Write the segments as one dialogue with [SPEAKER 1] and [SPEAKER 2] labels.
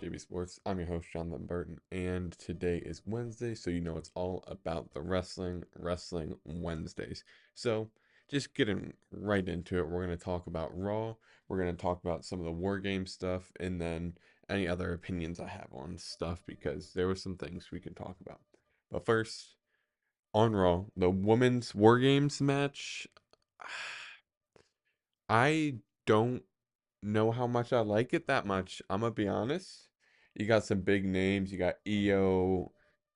[SPEAKER 1] JB Sports. I'm your host, Jonathan Burton, and today is Wednesday, so you know it's all about the Wrestling Wednesdays. So, just getting right into it, we're going to talk about Raw, we're going to talk about some of the War Game stuff, and then any other opinions I have on stuff because there were some things we can talk about. But first, on Raw, the Women's War Games match, I don't know how much I like it that much. I'm gonna be honest. You got some big names. You got Io,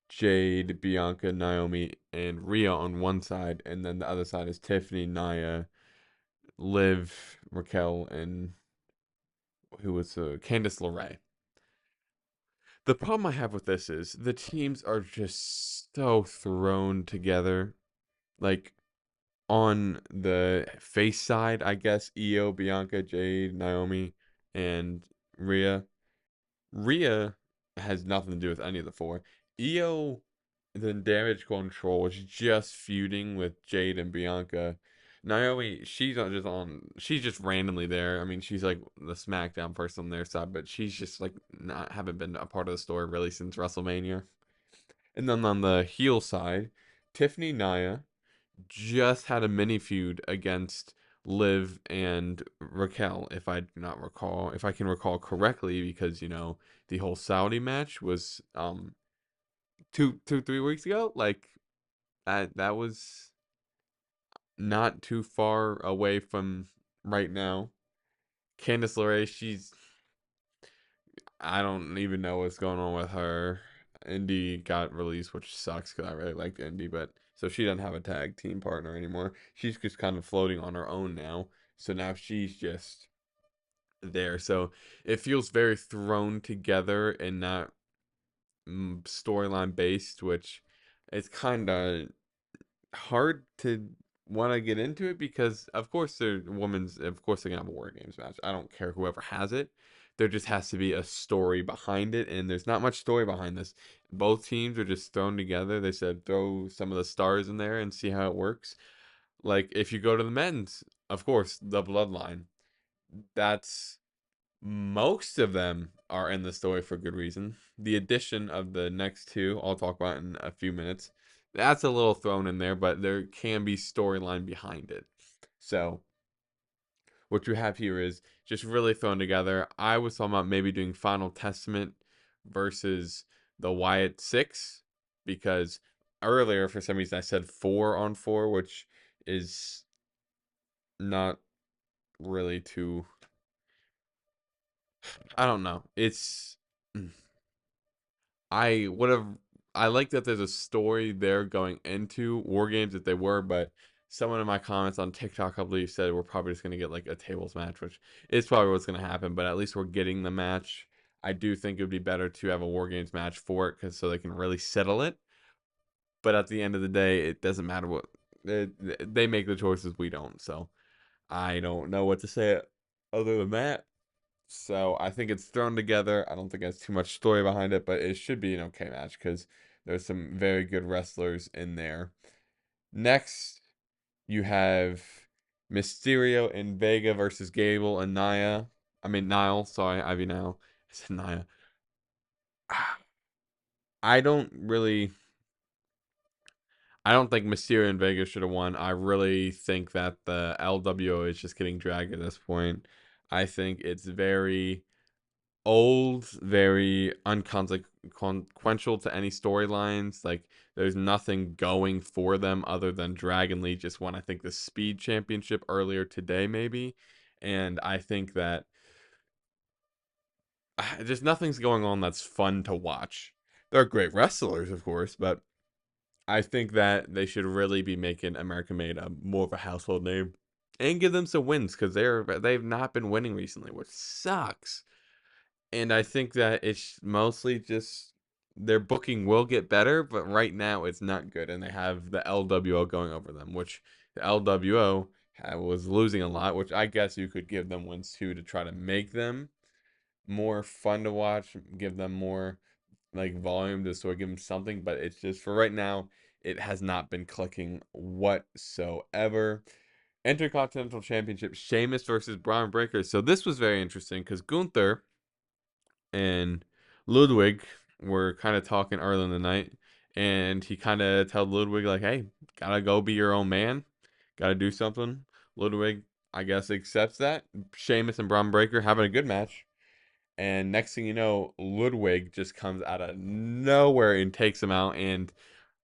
[SPEAKER 1] Jade, Bianca, Naomi, and Rhea on one side, and then the other side is Tiffany, Nia, Liv, Raquel, and who was Candice LeRae. The problem I have with this is the teams are just so thrown together. Like on the face side, I guess Io, Bianca, Jade, Naomi, and Rhea. Rhea has nothing to do with any of the four. Io, the damage control, was just feuding with Jade and Bianca. Naomi, she's not just on. She's just randomly there. I mean, she's like the SmackDown person on their side, but she's just like not haven't been a part of the story really since WrestleMania. And then on the heel side, Tiffany Nia just had a mini feud against Liv and Raquel, if I can recall correctly, because the whole Saudi match was 3 weeks ago. Like that was not too far away from right now. Candice LeRae, I don't even know what's going on with her. Indy got released, which sucks because I really liked Indy, but so she doesn't have a tag team partner anymore. She's just kind of floating on her own now. So now she's just there. So it feels very thrown together and not storyline based, which is kind of hard to want to get into it because of course they're gonna have a war games match. I don't care whoever has it. There just has to be a story behind it, and there's not much story behind this. Both teams are just thrown together. They said throw some of the stars in there and see how it works. Like if you go to the men's, of course, the bloodline. That's most of them are in the story for good reason. The addition of the next two, I'll talk about in a few minutes. That's a little thrown in there, but there can be storyline behind it. So, what you have here is just really thrown together. I was talking about maybe doing Final Testament versus the Wyatt Six because earlier, for some reason, I said 4-on-4, which is not really too. I don't know. I would have. I like that there's a story there going into War Games if they were, but someone in my comments on TikTok, I believe, said we're probably just gonna get like a tables match, which is probably what's gonna happen. But at least we're getting the match. I do think it would be better to have a War Games match for it, because so they can really settle it. But at the end of the day, it doesn't matter what they make the choices. We don't, so I don't know what to say other than that. So I think it's thrown together. I don't think it has too much story behind it, but it should be an okay match because there's some very good wrestlers in there. Next, you have Mysterio and Vega versus Gable and Nia. I mean Nile, sorry, Ivy Nile. I said Nia. I don't really I don't think Mysterio and Vega should have won. I really think that the LWO is just getting dragged at this point. I think it's very old, very unconsequential to any storylines. Like, there's nothing going for them other than Dragon Lee just won, I think, the Speed Championship earlier today, maybe. And I think that just nothing's going on that's fun to watch. They're great wrestlers, of course, but I think that they should really be making American Made a more of a household name and give them some wins because they've not been winning recently, which sucks. And I think that it's mostly just their booking will get better, but right now it's not good. And they have the LWO going over them, which the LWO was losing a lot, which I guess you could give them wins too to try to make them more fun to watch, give them more like volume to sort of give them something. But it's just for right now, it has not been clicking whatsoever. Intercontinental Championship, Sheamus versus Braun Breaker. So this was very interesting because Gunther and Ludwig were kind of talking early in the night, and he kind of told Ludwig like, "Hey, gotta go be your own man, gotta do something." Ludwig, I guess, accepts that. Sheamus and Braun Breaker having a good match, and next thing you know, Ludwig just comes out of nowhere and takes him out. And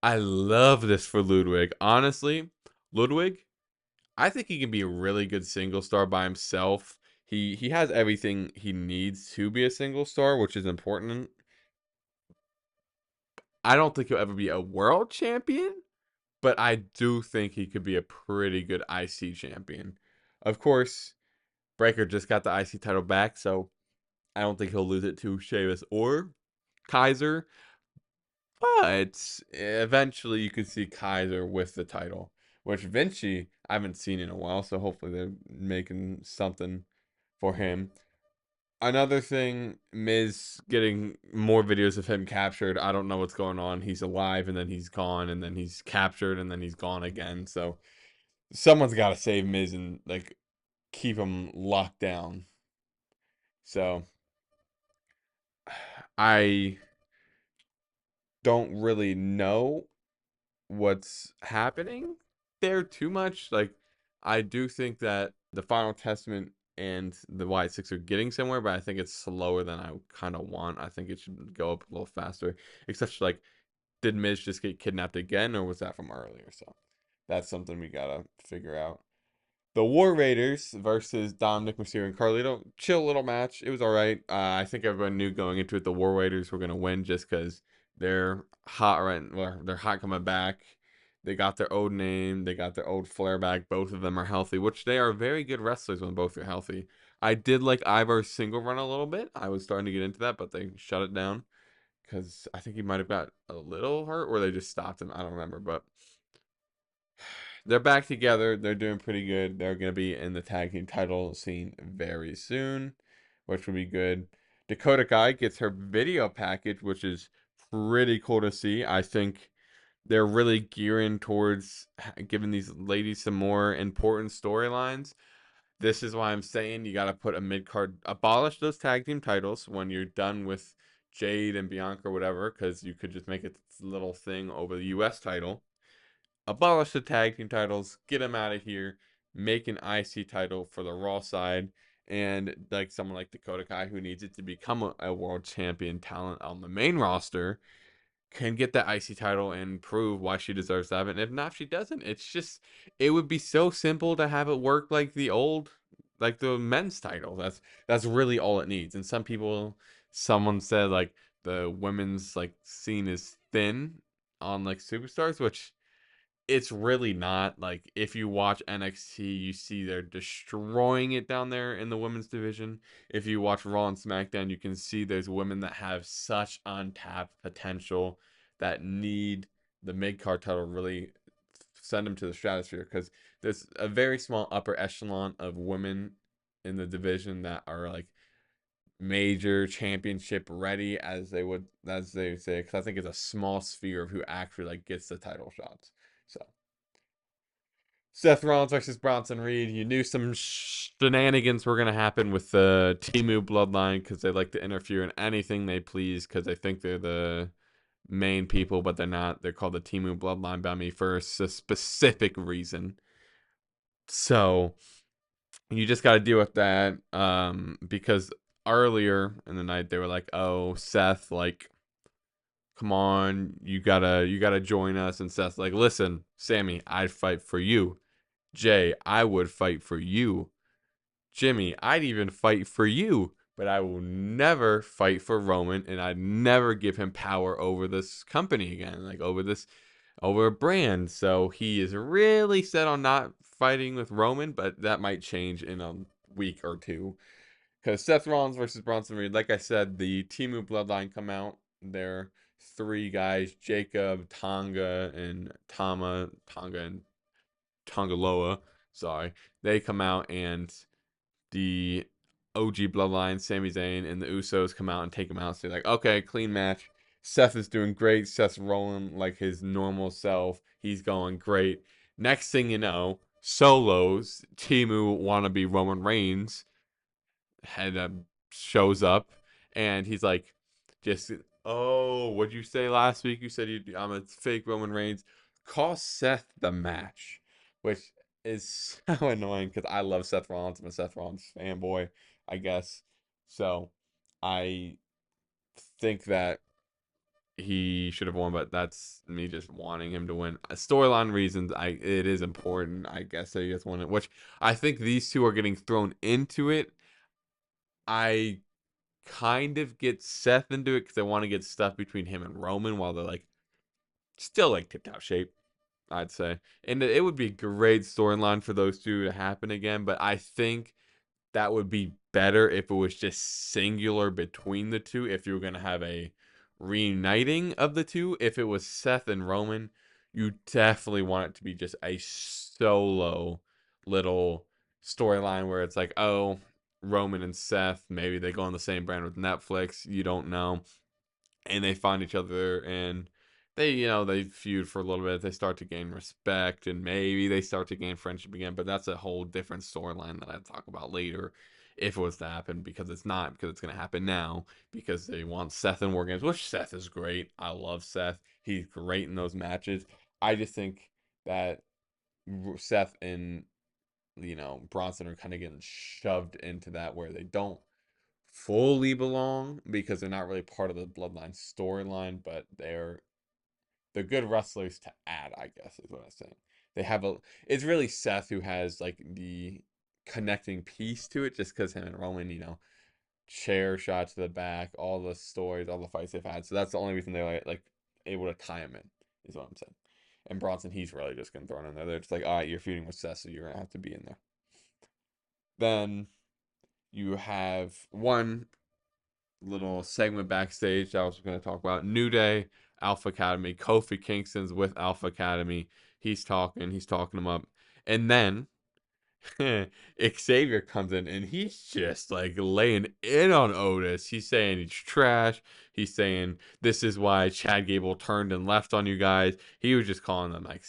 [SPEAKER 1] I love this for Ludwig. Honestly, Ludwig, I think he can be a really good single star by himself. He has everything he needs to be a single star, which is important. I don't think he'll ever be a world champion, but I do think he could be a pretty good IC champion. Of course, Breaker just got the IC title back, so I don't think he'll lose it to Sheamus or Kaiser. But eventually, you could see Kaiser with the title, which Vinci I haven't seen in a while, so hopefully they're making something for him. Another thing, Miz getting more videos of him captured. I don't know what's going on. He's alive and then he's gone and then he's captured and then he's gone again. So someone's got to save Miz and like keep him locked down. So I don't really know what's happening there too much. Like, I do think that the Final Testament and the White Six are getting somewhere, but I think it's slower than I kind of want. I think it should go up a little faster. Except, like, did Miz just get kidnapped again, or was that from earlier? So that's something we gotta figure out. The War Raiders versus Dominic Mysterio and Carlito. Chill little match. It was all right. I think everyone knew going into it the War Raiders were gonna win just because they're hot right. Well, they're hot coming back. They got their old name. They got their old flair back. Both of them are healthy, which they are very good wrestlers when both are healthy. I did like Ivar's single run a little bit. I was starting to get into that, but they shut it down because I think he might have got a little hurt, or they just stopped him. I don't remember, but they're back together. They're doing pretty good. They're going to be in the tag team title scene very soon, which will be good. Dakota Kai gets her video package, which is pretty cool to see. I think they're really gearing towards giving these ladies some more important storylines. This is why I'm saying you got to put a mid card, abolish those tag team titles when you're done with Jade and Bianca or whatever, because you could just make a little thing over the U.S. title, abolish the tag team titles, get them out of here, make an IC title for the Raw side, and like someone like Dakota Kai who needs it to become a world champion talent on the main roster can get that IC title and prove why she deserves to have it. And if not, she doesn't. It's just it would be so simple to have it work like the old, like the men's title. That's really all it needs. And some people, someone said like the women's like scene is thin on like superstars, which it's really not. Like if you watch NXT, you see they're destroying it down there in the women's division. If you watch Raw and SmackDown, you can see there's women that have such untapped potential that need the mid card title really send them to the stratosphere because there's a very small upper echelon of women in the division that are like major championship ready as they say, because I think it's a small sphere of who actually like gets the title shots. So Seth Rollins versus Bronson Reed. You knew some shenanigans were going to happen with the Temu bloodline because they like to interfere in anything they please because they think they're the main people, but they're not. They're called the Temu bloodline by me for a specific reason. So you just got to deal with that because earlier in the night they were like, oh, Seth, like, come on, you gotta join us. And Seth's like, listen, Sammy, I'd fight for you. Jay, I would fight for you. Jimmy, I'd even fight for you. But I will never fight for Roman, and I'd never give him power over this company again, like over a brand. So he is really set on not fighting with Roman, but that might change in a week or two. Because Seth Rollins versus Bronson Reed, like I said, the Temu Bloodline come out. They're three guys: Jacob, Tonga and Tongaloa. Sorry, they come out, and the OG Bloodline, Sami Zayn, and the Usos come out and take him out. So they're like, okay, clean match. Seth is doing great. Seth's rolling like his normal self. He's going great. Next thing you know, Solos, Timu wannabe Roman Reigns, head shows up, and he's like, Just what'd you say last week? You said I'm a fake Roman Reigns. Cost Seth the match, which is so annoying because I love Seth Rollins. I'm a Seth Rollins fanboy, I guess. So I think that he should have won, but that's me just wanting him to win. Storyline reasons, it is important. I guess that he just won it, which I think these two are getting thrown into it. I kind of get Seth into it because I want to get stuff between him and Roman while they're like still like tip top shape, I'd say. And it would be a great storyline for those two to happen again, but I think that would be better if it was just singular between the two. If you were going to have a reuniting of the two, if it was Seth and Roman, you definitely want it to be just a solo little storyline where it's like, oh, Roman and Seth, maybe they go on the same brand with Netflix. You don't know, and they find each other and they feud for a little bit. They start to gain respect and maybe they start to gain friendship again, but that's a whole different storyline that I'd talk about later if it was to happen, because it's not, because it's going to happen now because they want Seth in War Games, which Seth is great. I love Seth. He's great in those matches. I just think that Seth and Bronson are kind of getting shoved into that where they don't fully belong because they're not really part of the Bloodline storyline, but they're good wrestlers to add, I guess is what I'm saying. They have it's really Seth who has like the connecting piece to it just because him and Roman, chair shots to the back, all the stories, all the fights they've had. So that's the only reason they're like able to tie him in, is what I'm saying. And Bronson, he's really just getting thrown in there. They're just like, all right, you're feuding with Seth, so you're gonna have to be in there. Then you have one little segment backstage that I was going to talk about. New Day, Alpha Academy, Kofi Kingston's with Alpha Academy. He's talking them up. And then Xavier comes in and he's just like laying in on Otis. He's saying he's trash. He's saying this is why Chad Gable turned and left on you guys. He was just calling them like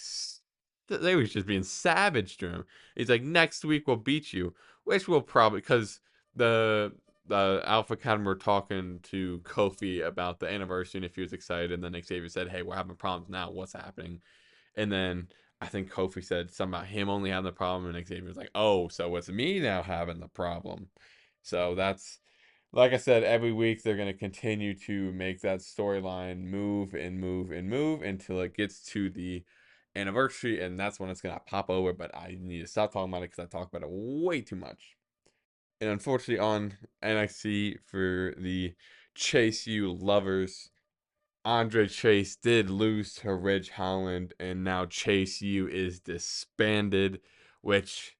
[SPEAKER 1] they was just being savage to him. He's like, next week we'll beat you, which will probably, because the the Alpha Academy were talking to Kofi about the anniversary and if he was excited, and then Xavier said, "Hey, we're having problems now. What's happening?" And then I think Kofi said something about him only having the problem, and Xavier was like, "Oh, so it's me now having the problem." So that's, like I said, every week they're going to continue to make that storyline move and move and move until it gets to the anniversary, and that's when it's going to pop over. But I need to stop talking about it because I talk about it way too much. And unfortunately, on NXT for the Chase U lovers, Andre Chase did lose to Ridge Holland, and now Chase U is disbanded, which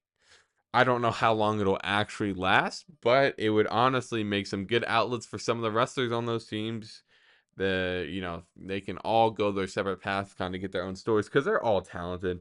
[SPEAKER 1] I don't know how long it'll actually last, but it would honestly make some good outlets for some of the wrestlers on those teams. They can all go their separate paths, kind of get their own stories because they're all talented.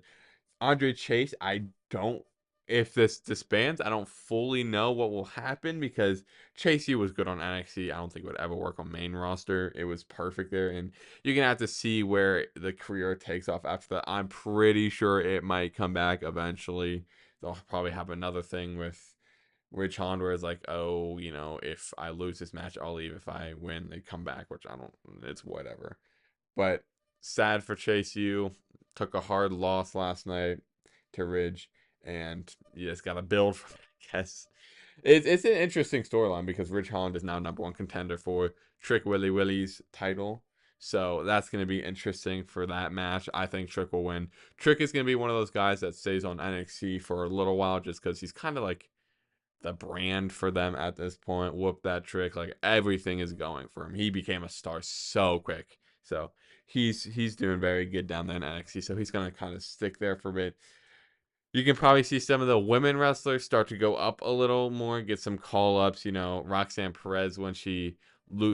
[SPEAKER 1] Andre Chase, I don't. If this disbands, I don't fully know what will happen because Chase U was good on NXT. I don't think it would ever work on main roster. It was perfect there, and you're gonna have to see where the career takes off after that. I'm pretty sure it might come back eventually. They'll probably have another thing with Rich Holland where it's like, oh, if I lose this match, I'll leave. If I win, they come back, which I don't. It's whatever. But sad for Chase U. Took a hard loss last night to Ridge, and you just got to build from it, I guess. It's an interesting storyline because Ridge Holland is now number one contender for Trick Willie Willie's title. So that's going to be interesting for that match. I think Trick will win. Trick is going to be one of those guys that stays on NXT for a little while just because he's kind of like the brand for them at this point. Whoop that Trick. Like everything is going for him. He became a star so quick. So he's doing very good down there in NXT. So he's gonna kind of stick there for a bit. You can probably see some of the women wrestlers start to go up a little more, get some call ups. Roxanne Perez, when she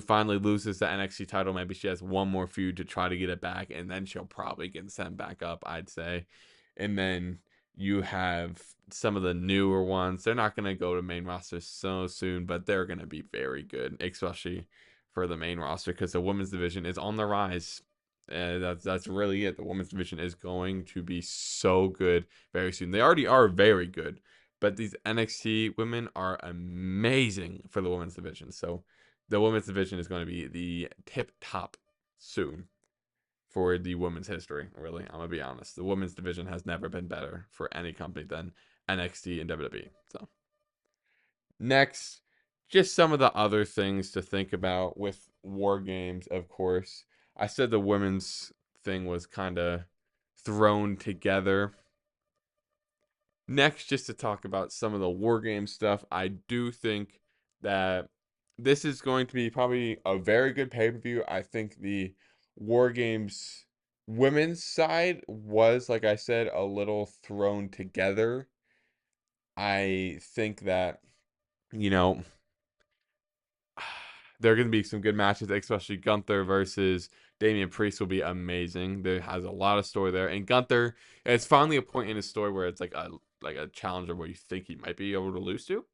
[SPEAKER 1] finally loses the NXT title, maybe she has one more feud to try to get it back, and then she'll probably get sent back up, I'd say. And then you have some of the newer ones. They're not going to go to main roster so soon, but they're going to be very good, especially for the main roster because the women's division is on the rise. That's really it. The women's division is going to be so good very soon. They already are very good, but these NXT women are amazing for the women's division. So the women's division is going to be the tip top soon for the women's history. Really, I'm gonna be honest. The women's division has never been better for any company than NXT and WWE. So next, just some of the other things to think about with War Games, of course. I said the women's thing was kind of thrown together. Next, just to talk about some of the War Game stuff, I do think that this is going to be probably a very good pay per view. I think the War Games women's side was, like I said, a little thrown together. I think that, you know, there are going to be some good matches, especially Gunther versus Damian Priest will be amazing. There has a lot of story there, and Gunther, it's finally a point in his story where it's like a challenger where you think he might be able to lose to.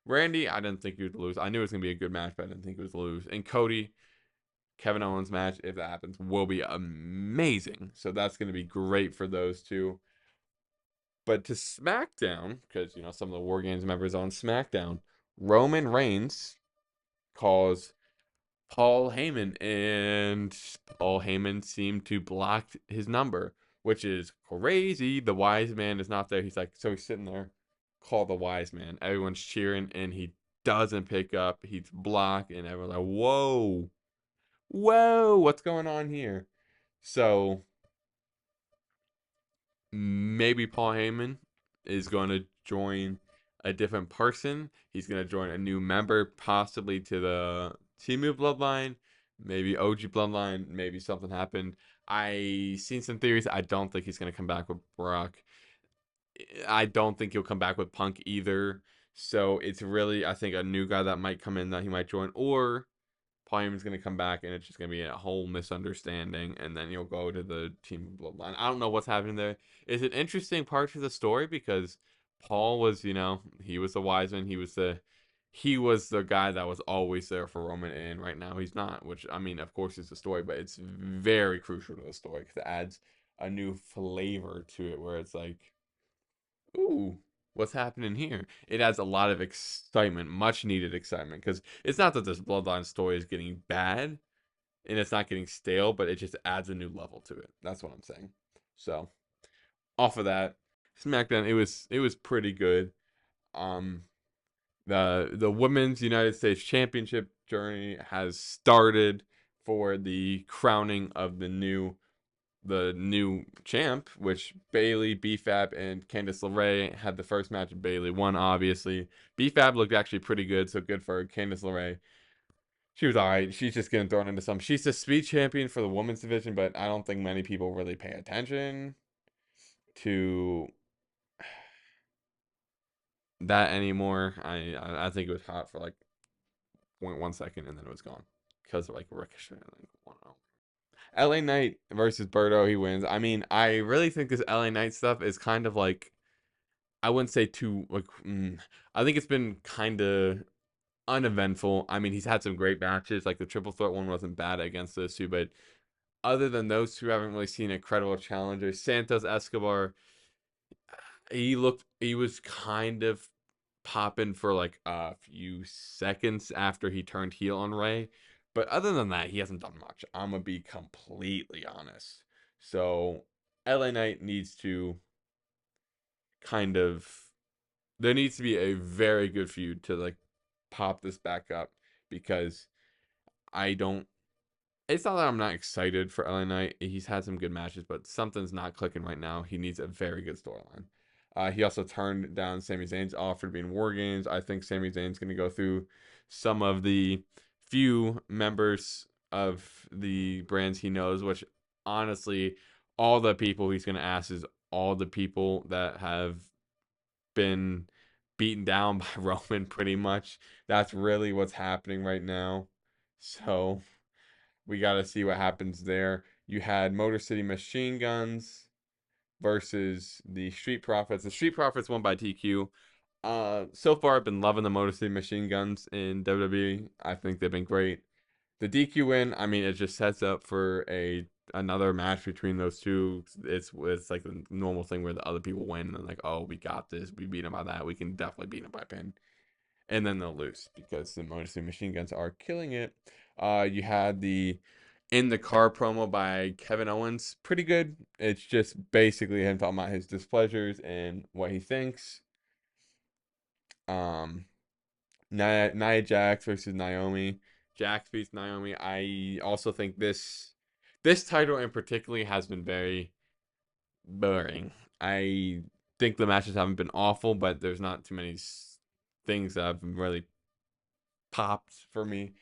[SPEAKER 1] Randy, I didn't think he would lose. I knew it was going to be a good match, but I didn't think he was lose. And Cody, Kevin Owens match, if that happens, will be amazing. So that's going to be great for those two. But to SmackDown, because some of the War Games members on SmackDown, Roman Reigns calls Paul Heyman, and Paul Heyman seemed to block his number, which is crazy. The wise man is not there. So he's sitting there, call the wise man. Everyone's cheering, and he doesn't pick up. He's blocked, and everyone's like, whoa, whoa, what's going on here? So maybe Paul Heyman is going to join a different person. He's going to join a new member, possibly to the Timu bloodline, maybe OG bloodline, maybe something happened. I seen some theories. I don't think he's going to come back with Brock. I don't think he'll come back with Punk either. So it's really, I think, a new guy that might come in that he might join, or Paul Heyman's going to come back and it's just going to be a whole misunderstanding, and then you'll go to the Team Bloodline. I don't know what's happening there. It's an interesting part to the story because Paul was, he was the wise man. He was the guy that was always there for Roman, and right now he's not. Which, I mean, of course, is the story, but it's very crucial to the story because it adds a new flavor to it, where it's like, ooh, what's happening here? It adds a lot of excitement, much needed excitement, because it's not that this Bloodline story is getting bad and it's not getting stale, but it just adds a new level to it. That's what I'm saying. So, off of that, SmackDown, it was pretty good. Um, the Women's United States Championship journey has started for the crowning of the new champ, which Bayley, BFAB, and Candice LeRae had the first match. Bayley won, obviously. BFAB looked actually pretty good, so good for Candice LeRae. She was all right. She's just getting thrown into some. She's the speed champion for the women's division, but I don't think many people really pay attention to that anymore. I think it was hot for like 0.1 second, and then it was gone because of like Ricochet. LA Knight versus Berto, he wins. I mean, I really think this LA Knight stuff is kind of like, I wouldn't say too like. I think it's been kind of uneventful. I mean, he's had some great matches. Like the triple threat one wasn't bad against those two, but other than those two, I haven't really seen a credible challenger. Santos Escobar, he was kind of popping for like a few seconds after he turned heel on Ray, but other than that, he hasn't done much. I'm gonna be completely honest. So LA Knight needs to kind of there needs to be a very good feud to like pop this back up, because I don't. It's not that I'm not excited for LA Knight. He's had some good matches, but something's not clicking right now. He needs a very good storyline. He also turned down Sami Zayn's offer to be in War Games. I think Sami Zayn's going to go through some of the few members of the brands he knows, which honestly, all the people he's going to ask is all the people that have been beaten down by Roman, pretty much. That's really what's happening right now. So we got to see what happens there. You had Motor City Machine Guns versus the Street Profits. The Street Profits won by TQ. So far I've been loving the Motor City Machine Guns in WWE. I think they've been great. The DQ win, I mean, it just sets up for another match between those two. It's like the normal thing where the other people win and like, oh, we got this. We beat them by that. We can definitely beat them by pin. and then they'll lose because the Motor Machine Guns are killing it. You had the In the Car promo by Kevin Owens, pretty good. It's just basically him talking about his displeasures and what he thinks. Um, Nia Jax versus Naomi. Jax beats Naomi. I also think this title in particular has been very boring. I think the matches haven't been awful, but there's not too many things that have really popped for me.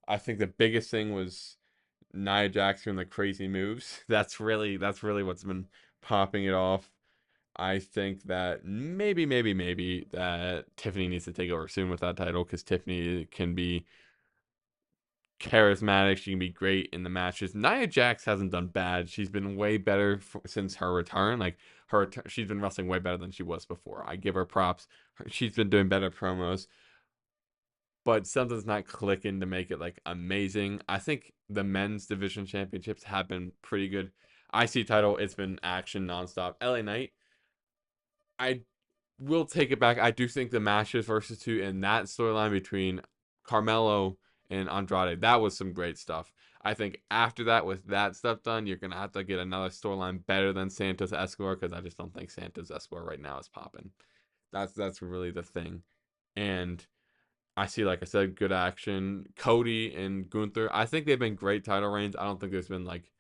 [SPEAKER 1] I think the biggest thing was Nia Jax doing the crazy moves. That's really what's been popping it off. I think that maybe that Tiffany needs to take over soon with that title because Tiffany can be charismatic. She can be great in the matches. Nia Jax hasn't done bad. She's been way better since her return. Like she's been wrestling way better than she was before. I give her props. She's been doing better promos, but something's not clicking to make it like amazing. I think the men's division championships have been pretty good. IC title, it's been action nonstop. LA Knight, I will take it back. I do think the matches versus two and that storyline between Carmelo and Andrade, that was some great stuff. I think after that, with that stuff done, you're gonna have to get another storyline better than Santos Escobar because I just don't think Santos Escobar right now is popping. That's really the thing. And I see, like I said, good action. Cody and Gunther, I think they've been great title reigns. I don't think there's been like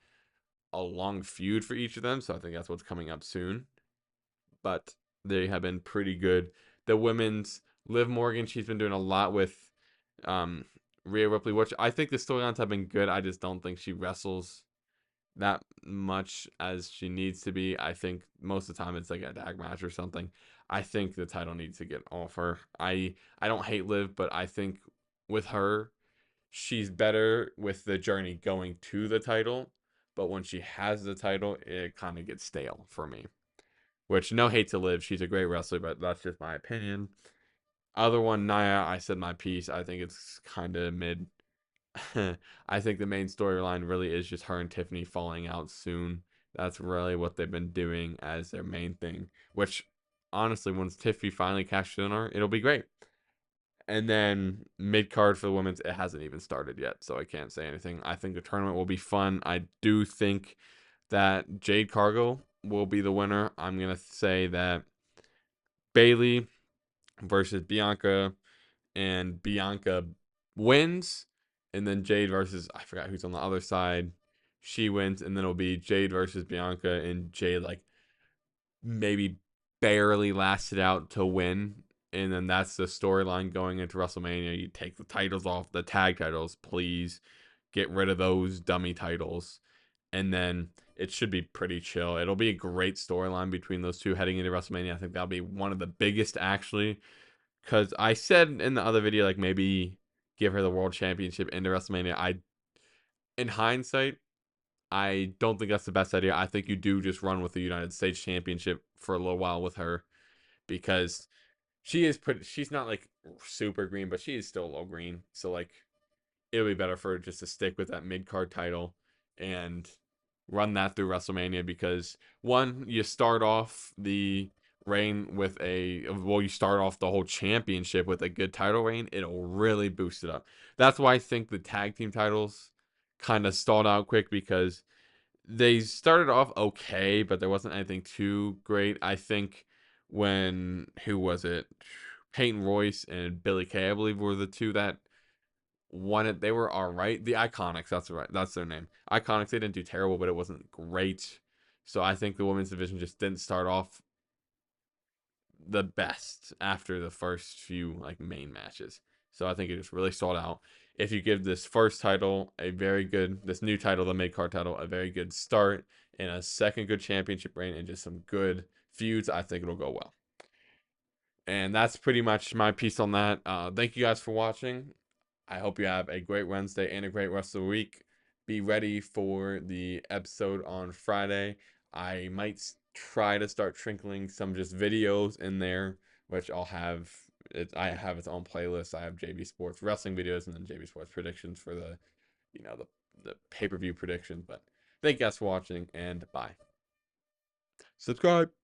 [SPEAKER 1] a long feud for each of them, so I think that's what's coming up soon. But they have been pretty good. The women's Liv Morgan, she's been doing a lot with um, Rhea Ripley, which I think the storylines have been good. I just don't think she wrestles that much as she needs to be. I think most of the time it's like a tag match or something. I think the title needs to get off her. I don't hate Liv, but I think with her, she's better with the journey going to the title. But when she has the title, it kind of gets stale for me. Which, no hate to Liv, she's a great wrestler, but that's just my opinion. Other one, Nia, I said my piece. I think it's kind of mid. I think the main storyline really is just her and Tiffany falling out soon. That's really what they've been doing as their main thing. Which, honestly, once Tiffany finally cashes in on her, it'll be great. And then mid card for the women's, it hasn't even started yet, so I can't say anything. I think the tournament will be fun. I do think that Jade Cargill will be the winner. I'm gonna say that Bailey versus Bianca, and Bianca wins, and then Jade versus I forgot who's on the other side. She wins, and then it'll be Jade versus Bianca, and Jade like maybe barely lasted out to win. And then that's the storyline going into WrestleMania. You take the titles off, the tag titles, please. Get rid of those dummy titles. And then it should be pretty chill. It'll be a great storyline between those two heading into WrestleMania. I think that'll be one of the biggest, actually. Because I said in the other video, like maybe give her the world championship into WrestleMania. In hindsight, I don't think that's the best idea. I think you do just run with the United States Championship for a little while with her because she's not like super green, but she is still low green. So like it'll be better for her just to stick with that mid card title and run that through WrestleMania because one, you start off the reign with you start off the whole championship with a good title reign, it'll really boost it up. That's why I think the tag team titles kind of stalled out quick because they started off okay, but there wasn't anything too great. I think when who was it? Peyton Royce and Billy Kay, I believe, were the two that won it. They were all right. The Iconics, that's right, that's their name. Iconics, they didn't do terrible, but it wasn't great. So I think the women's division just didn't start off the best after the first few like main matches. So I think it just really sold out. If you give this first title this new title, the mid card title, a very good start and a second good championship reign and just some good feuds, I think it'll go well. And that's pretty much my piece on that. Thank you guys for watching. I hope you have a great Wednesday and a great rest of the week. Be ready for the episode on Friday. I might try to start trickling some just videos in there, which I'll have. I have its own playlist. I have JB Sports wrestling videos and then JB Sports predictions for the pay-per-view predictions. But thank you guys for watching and bye. Subscribe.